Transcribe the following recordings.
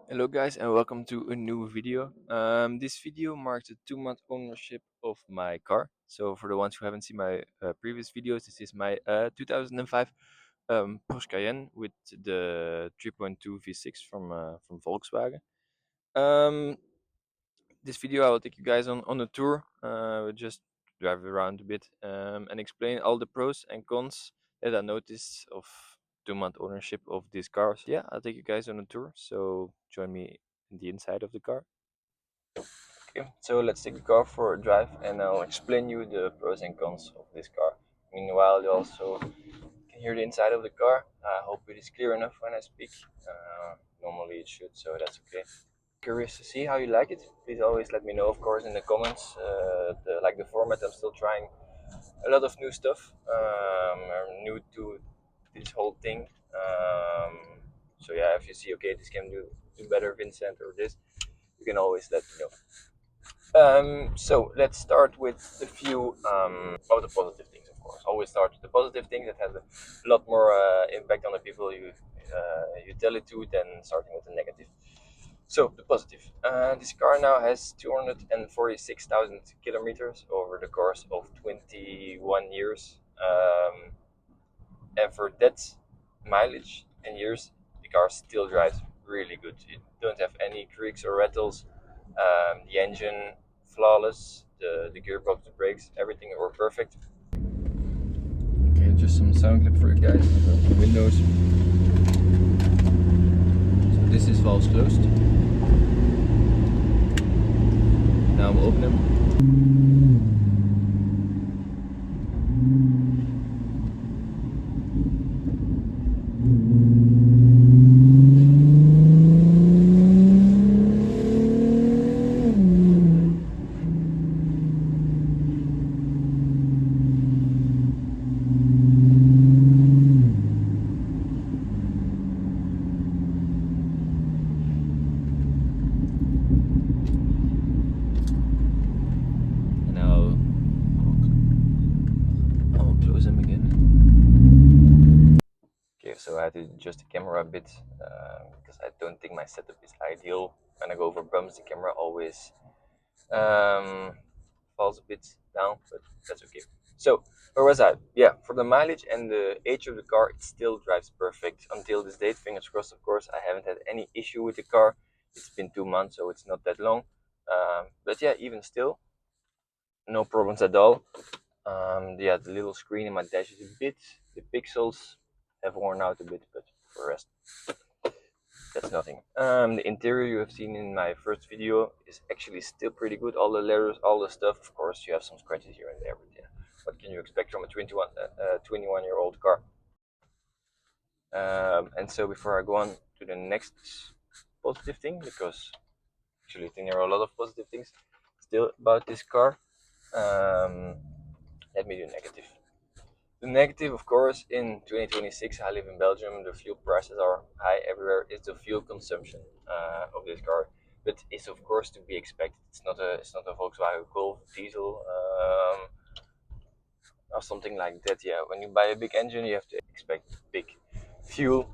Hello guys and welcome to a new video. This video marks the 2 month ownership of my car. So for the ones who haven't seen my previous videos, this is my 2005 Porsche Cayenne with the 3.2 V6 from Volkswagen. Um, this video I will take you guys on a tour. We'll just drive around a bit and explain all the pros and cons that I noticed of 2 month ownership of this car. So yeah, I'll take you guys on a tour. So join me in the inside of the car. Okay, so let's take the car for a drive and I'll explain you the pros and cons of this car. Meanwhile, you also can hear the inside of the car. I hope it is clear enough when I speak. Normally it should, so that's okay. Curious to see how you like it. Please always let me know, of course, in the comments. Like the format, I'm still trying a lot of new stuff. I'm new to this whole thing. So yeah, if you see, okay, this can do better, Vincent, or this, you can always let me know. So let's start with a few of the positive things, of course. Always start with the positive things that has a lot more impact on the people you tell it to than starting with the negative. So the positive. This car now has 246,000 kilometers over the course of 21 years. And for that mileage and years, the car still drives really good. You don't have any creaks or rattles. The engine flawless. The gearbox, the brakes, everything were perfect. Okay, just some sound clip for you guys. The windows. So this is valves closed. Now we'll open them. And now I'll close them again. Okay, so I had to adjust the camera a bit because I don't think my setup is ideal. When I go over bumps, the camera always falls a bit down, but that's okay. So, where was I? Yeah, for the mileage and the age of the car, it still drives perfect until this date. Fingers crossed, of course. I haven't had any issue with the car. It's been 2 months, so it's not that long. But yeah, even still, no problems at all. Yeah, the little screen in my dash is a bit, the pixels have worn out a bit, but for the rest, that's nothing. The interior you have seen in my first video is actually still pretty good. All the letters, all the stuff. Of course, you have some scratches here and there, but yeah, what can you expect from a 21-year-old car? And so before I go on to the next positive thing, because actually I think there are a lot of positive things still about this car. Let me do negative. The negative, of course, in 2026, I live in Belgium, the fuel prices are high everywhere, is the fuel consumption of this car. But it's of course to be expected. It's not a Volkswagen Golf diesel or something like that. Yeah, when you buy a big engine, you have to expect big fuel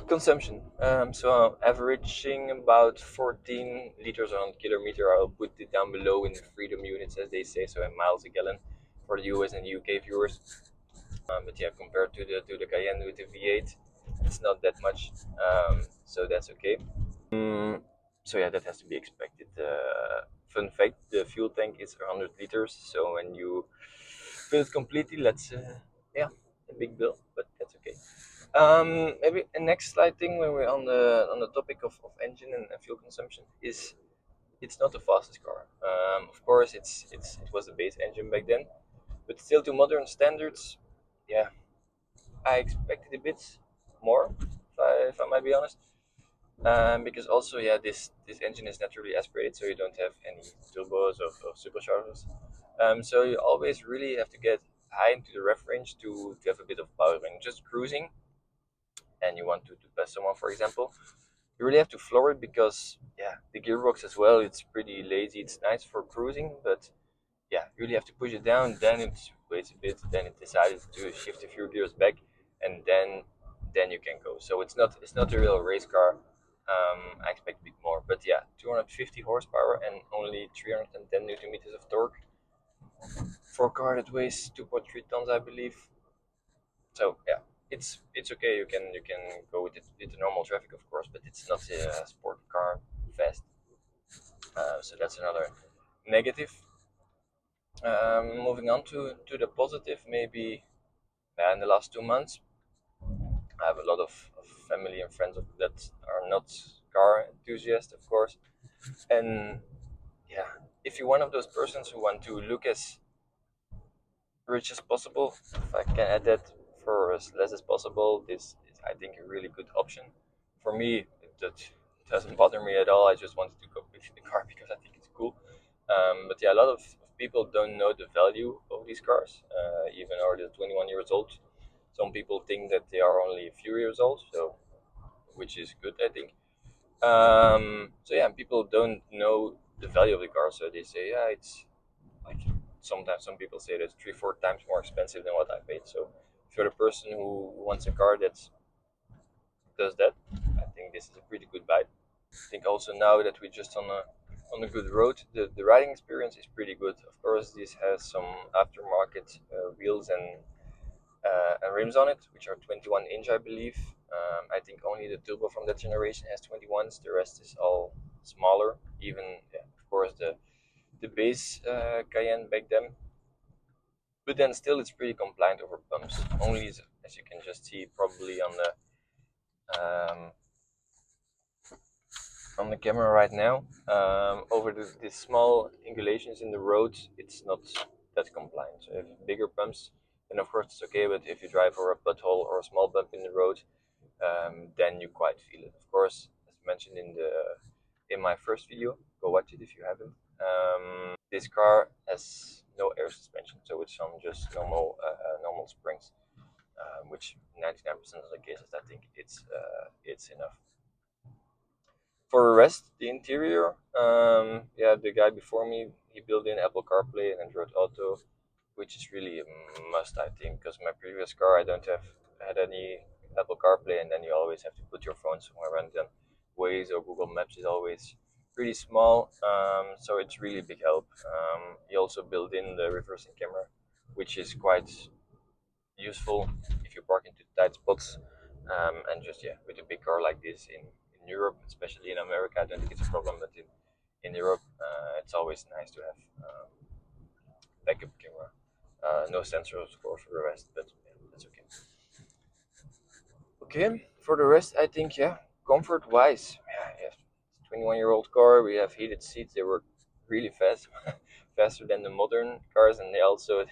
consumption. So averaging about 14 liters on kilometer. I'll put it down below in the freedom units, as they say, so in miles a gallon for the US and UK viewers. But yeah, compared to the Cayenne with the V8, it's not that much, so that's okay. So yeah, that has to be expected. Fun fact: the fuel tank is 100 liters, so when you fill it completely, that's yeah, a big bill, but that's okay. Maybe a next slide thing when we're on the topic of engine and fuel consumption is it's not the fastest car. Of course, it was a base engine back then, but still to modern standards, yeah, I expected a bit more, if I might be honest. Because also, yeah, this engine is naturally aspirated, so you don't have any turbos or superchargers. So you always really have to get high into the ref range to have a bit of power. When just cruising and you want to pass someone, for example, you really have to floor it because, yeah, the gearbox as well, it's pretty lazy. It's nice for cruising, but yeah, you really have to push it down. Then it waits a bit. Then it decides to shift a few gears back, and then you can go. So it's not a real race car. I expect a bit more, but yeah, 250 horsepower and only 310 newton meters of torque for a car that weighs 2.3 tons, I believe. So yeah, it's okay. You can go with it with the normal traffic, of course, but it's not a sport car fast. So that's another negative. Moving on to the positive, maybe in the last 2 months, I have a lot of family and friends that are not car enthusiasts, of course, and yeah, if you're one of those persons who want to look as rich as possible, if I can add that, for as less as possible, this is, I think, a really good option. For me, that doesn't bother me at all. I just wanted to go with the car because I think it's cool. But yeah, a lot of people don't know the value of these cars, even though they're 21 years old. Some people think that they are only a few years old, so which is good, I think. So yeah, people don't know the value of the car, so they say, yeah, it's like sometimes some people say that it's 3 4 times more expensive than what I paid. So if you're the person who wants a car that does that, I think this is a pretty good buy. I think also now that we're just on a good road, the riding experience is pretty good. Of course, this has some aftermarket wheels and rims on it, which are 21 inch, I believe. I think only the turbo from that generation has 21s. The rest is all smaller. Even, yeah, of course, the base Cayenne back then, but then still it's pretty compliant over bumps. Only as you can just see probably um, on the camera right now, over the small angulations in the road, it's not that compliant. So if bigger bumps, then of course it's okay. But if you drive over a butthole or a small bump in the road, then you quite feel it. Of course, as mentioned in my first video, go watch it if you haven't. This car has no air suspension, so it's on just normal springs, which 99% of the cases I think it's enough. For the rest, the interior, yeah, the guy before me, he built in Apple CarPlay and Android Auto, which is really a must, I think, because my previous car I don't have had any Apple CarPlay, and then you always have to put your phone somewhere, and then Waze or Google Maps is always pretty small, so it's really big help. He also built in the reversing camera, which is quite useful if you park into tight spots. And just yeah, with a big car like this in Europe, especially in America, I don't think it's a problem, but in Europe, it's always nice to have backup camera. No sensors, of course, for the rest, but yeah, that's okay. Okay, for the rest, I think yeah, comfort wise, yeah, 21-year-old car. We have heated seats. They work really fast, faster than the modern cars, and they also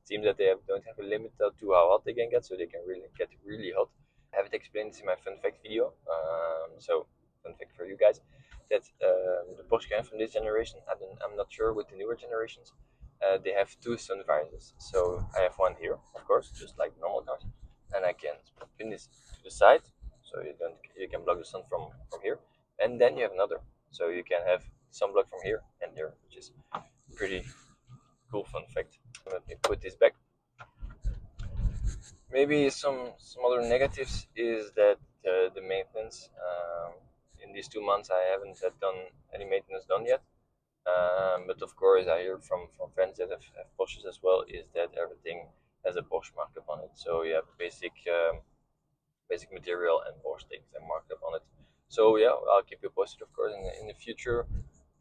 seem that don't have a limit to how hot they can get, so they can really get really hot. I have it explained in my fun fact video. So fun fact for you guys that the Porsche Cayenne from this generation, I'm not sure with the newer generations, they have two sun visors. So I have one here, of course, just like normal cars, and I can pin this to the side, so you can block the sun from here, and then you have another, so you can have sunblock from here and here, which is pretty cool fun fact. Let me put this back. Maybe some other negatives is that the maintenance. In these 2 months, I haven't had done any maintenance done yet. But of course, I hear from friends that have Porsches as well, is that everything has a Porsche markup on it. So you have basic material and Porsche things and markup on it. So yeah, I'll keep you posted, of course, in the future.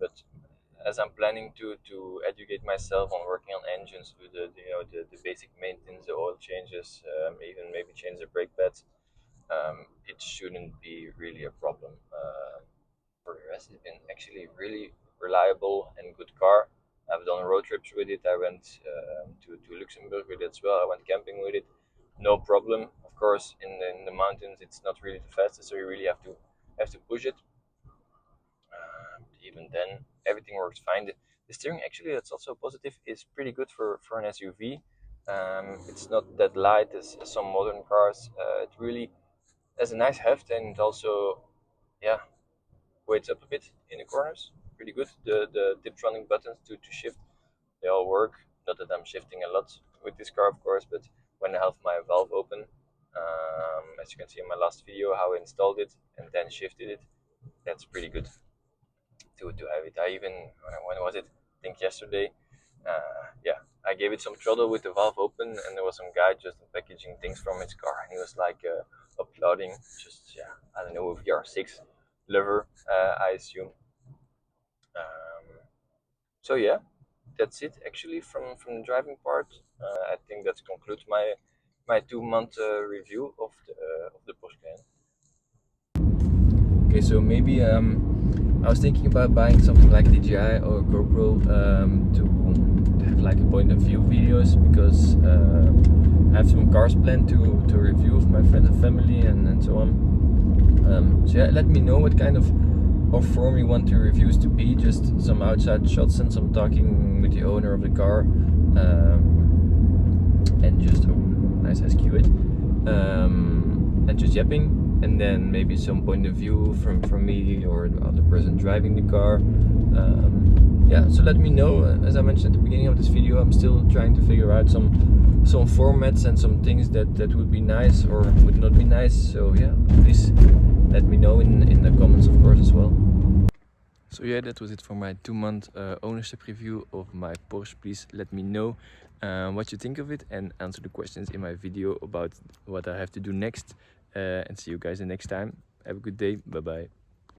But as I'm planning to educate myself on working on engines, do the basic maintenance, the oil changes, even maybe change the brake pads, it shouldn't be really a problem. For the rest, it's been actually really reliable and good car. I've done road trips with it. I went to Luxembourg with it as well. I went camping with it, no problem. Of course, in the mountains, it's not really the fastest, so you really have to push it. Even then, everything works fine. The steering, actually, that's also positive, is pretty good for an SUV. It's not that light as some modern cars. It really has a nice heft, and it also, yeah, weights up a bit in the corners. Pretty good. The Tiptronic buttons to shift, they all work. Not that I'm shifting a lot with this car, of course, but when I have my valve open, as you can see in my last video, how I installed it and then shifted it, that's pretty good to have it. I even when was it? I think yesterday. Yeah, I gave it some trouble with the valve open, and there was some guy just packaging things from his car, and he was like applauding. Just yeah, I don't know, a VR6 lover, I assume. Um, so yeah, that's it actually from the driving part. I think that concludes my 2 month review of the Porsche Cayenne. Okay, so maybe I was thinking about buying something like DJI or GoPro to have like a point of view videos, because I have some cars planned to review with my friends and family and so on. So yeah, let me know what kind of form you want your reviews to be. Just some outside shots and some talking with the owner of the car, and just nice SQ8, and just yapping. And then maybe some point of view from me or the other person driving the car. Yeah, so let me know. As I mentioned at the beginning of this video, I'm still trying to figure out some formats and some things that would be nice or would not be nice. So yeah, please let me know in the comments, of course, as well. So yeah, that was it for my 2 month ownership review of my Porsche. Please let me know what you think of it, and answer the questions in my video about what I have to do next. And see you guys the next time. Have a good day. Bye bye.